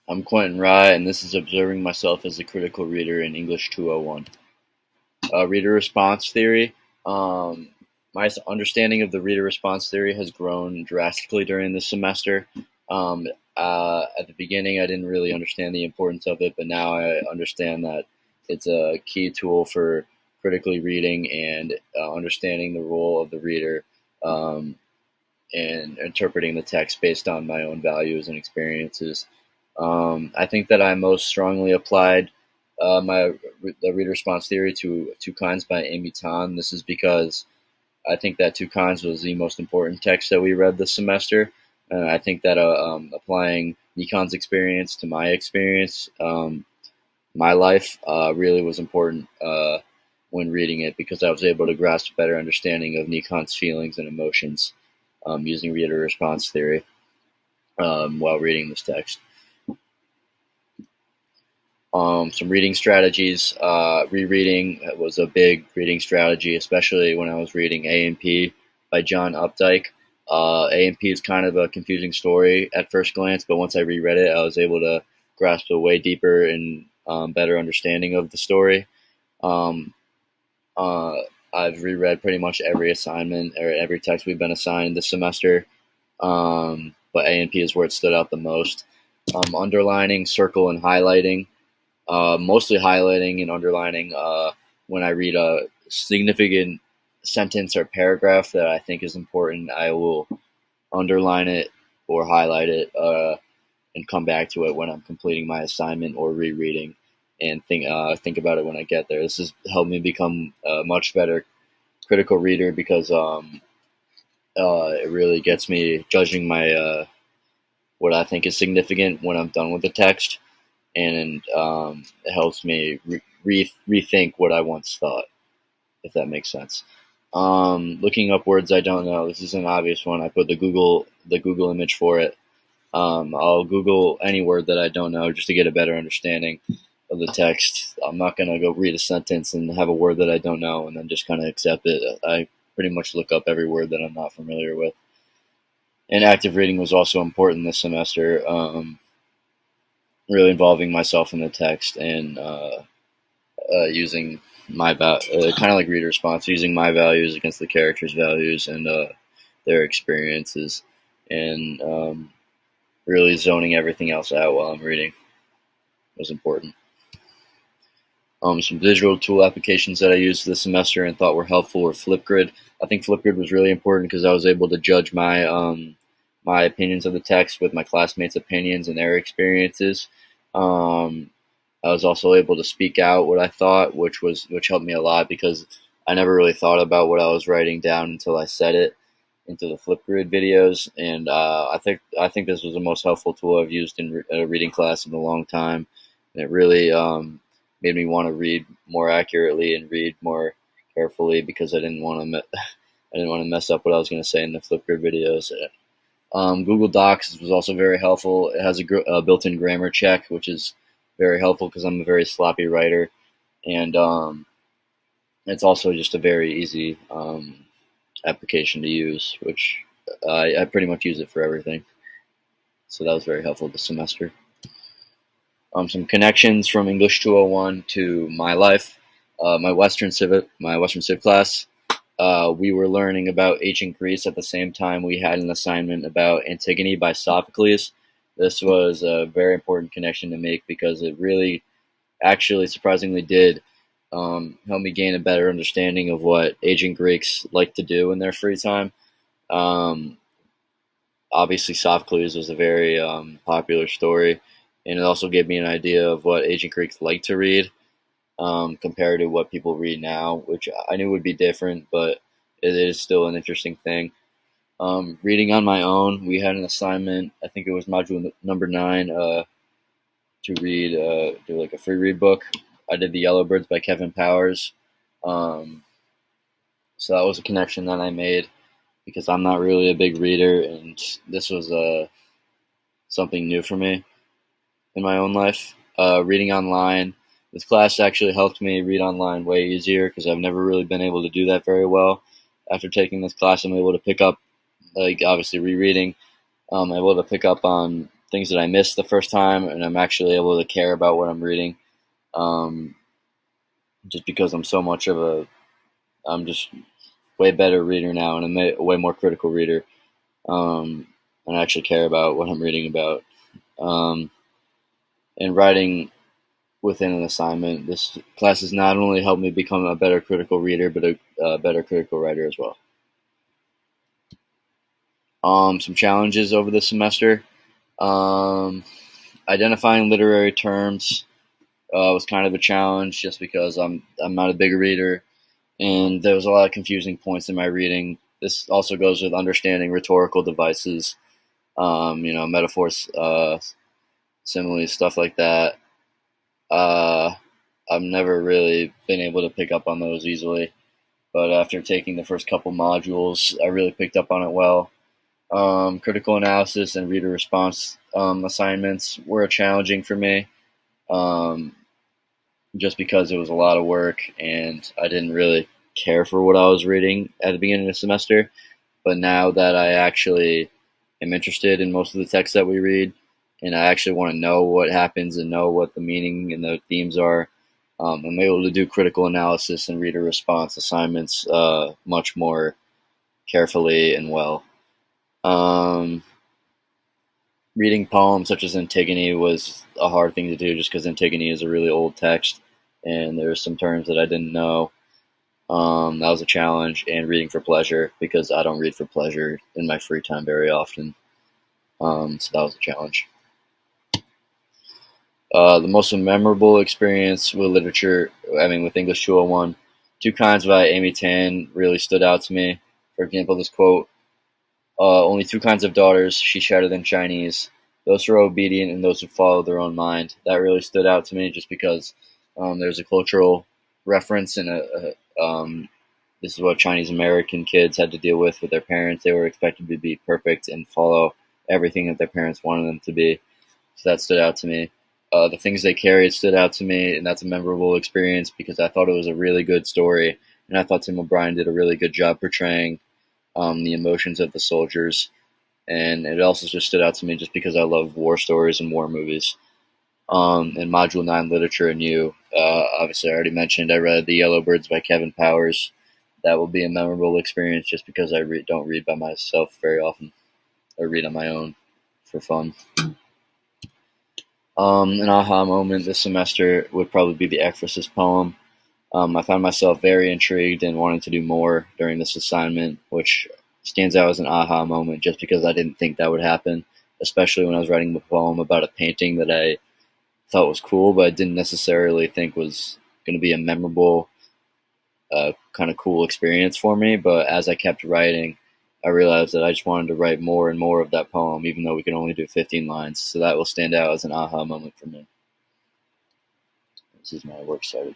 I'm Quentin Rye, and this is Observing Myself as a Critical Reader in English 201. Reader response theory. Um, my understanding of the reader response theory has grown drastically during this semester. At the beginning, I didn't really understand the importance of it, but now I understand that it's a key tool for critically reading and understanding the role of the reader um, and interpreting the text based on my own values and experiences. I think that I most strongly applied the reader response theory to Two Kinds by Amy Tan. This is because I think that Two Kinds was the most important text that we read this semester. And I think that applying Nikon's experience to my experience, my life, really was important when reading it because I was able to grasp a better understanding of Nikon's feelings and emotions using reader response theory while reading this text. Some reading strategies. Rereading was a big reading strategy, especially when I was reading A&P by John Updike. A&P is kind of a confusing story at first glance, but once I reread it, I was able to grasp a way deeper and better understanding of the story. Um, uh, I've reread pretty much every assignment or every text we've been assigned this semester, but A&P is where it stood out the most. Underlining, circle, and highlighting. Mostly highlighting and underlining when I read a significant sentence or paragraph that I think is important. I will underline it or highlight it and come back to it when I'm completing my assignment or rereading, and think about it when I get there. This has helped me become a much better critical reader because it really gets me judging my what I think is significant when I'm done with the text, and it helps me rethink what I once thought, if that makes sense. Looking up words I don't know. This is an obvious one. I put the Google image for it. I'll Google any word that I don't know just to get a better understanding of the text. I'm not gonna go read a sentence and have a word that I don't know and then just kind of accept it. I pretty much look up every word that I'm not familiar with. And active reading was also important this semester. Really involving myself in the text and using kind of like reader response, using my values against the characters' values and their experiences, and really zoning everything else out while I'm reading was important. Some digital tool applications that I used this semester and thought were helpful were Flipgrid. I think Flipgrid was really important because I was able to judge my opinions of the text with my classmates' opinions and their experiences. I was also able to speak out what I thought, which helped me a lot because I never really thought about what I was writing down until I said it into the Flipgrid videos, and I think this was the most helpful tool I've used in a reading class in a long time. And it really made me want to read more accurately and read more carefully because I didn't want to mess up what I was going to say in the Flipgrid videos. Google Docs was also very helpful. It has a built-in grammar check, which is very helpful because I'm a very sloppy writer, and it's also just a very easy application to use, which I pretty much use it for everything. So that was very helpful this semester. Some connections from English 201 to my life. My Western Civ class. We were learning about ancient Greece at the same time we had an assignment about Antigone by Sophocles. This was a very important connection to make because it really, actually, surprisingly did help me gain a better understanding of what ancient Greeks like to do in their free time. Um, Obviously, Sophocles was a very popular story, and it also gave me an idea of what ancient Greeks like to read compared to what people read now, which I knew would be different, but it is still an interesting thing. Reading on my own, we had an assignment, I think it was module number 9, to do like a free read book. I did The Yellowbirds by Kevin Powers. So that was a connection that I made because I'm not really a big reader, and this was something new for me in my own life. Reading online. This class actually helped me read online way easier because I've never really been able to do that very well. After taking this class, I'm able to pick up, like obviously rereading, I'm able to pick up on things that I missed the first time, and I'm actually able to care about what I'm reading. Um, just because I'm just way better reader now, and I'm a way more critical reader, and I actually care about what I'm reading about. Um, and writing within an assignment, this class has not only helped me become a better critical reader, but a better critical writer as well. Some challenges over the semester. Um, Identifying literary terms was kind of a challenge, just because I'm not a big reader, and there was a lot of confusing points in my reading. This also goes with understanding rhetorical devices, metaphors, similes, stuff like that. Uh, I've never really been able to pick up on those easily, but after taking the first couple modules, I really picked up on it well. Critical analysis and reader response assignments were challenging for me, um, just because it was a lot of work and I didn't really care for what I was reading at the beginning of the semester. But now that I actually am interested in most of the texts that we read, and I actually want to know what happens and know what the meaning and the themes are, I'm able to do critical analysis and reader response assignments much more carefully and well. Um, Reading poems such as Antigone was a hard thing to do, just because Antigone is a really old text, and there's some terms that I didn't know. That was a challenge, and reading for pleasure, because I don't read for pleasure in my free time very often. So that was a challenge. The most memorable experience with literature, with English 201, Two Kinds by Amy Tan really stood out to me. For example, this quote: only two kinds of daughters, she shouted in Chinese, those who are obedient and those who follow their own mind. That really stood out to me, just because there's a cultural reference, and this is what Chinese American kids had to deal with their parents. They were expected to be perfect and follow everything that their parents wanted them to be. So that stood out to me. The things they carried stood out to me, and that's a memorable experience, because I thought it was a really good story, and I thought Tim O'Brien did a really good job portraying the emotions of the soldiers. And it also just stood out to me just because I love war stories and war movies. In Module 9, Literature and You, obviously I already mentioned, I read The Yellow Birds by Kevin Powers. That will be a memorable experience, just because I don't read by myself very often. I read on my own for fun. An aha moment this semester would probably be the Ekphrasis poem. I found myself very intrigued and wanting to do more during this assignment, which stands out as an aha moment, just because I didn't think that would happen, especially when I was writing a poem about a painting that I thought was cool, but I didn't necessarily think was going to be a memorable, kind of cool experience for me. But as I kept writing, I realized that I just wanted to write more and more of that poem, even though we could only do 15 lines. So that will stand out as an aha moment for me. This is my works cited.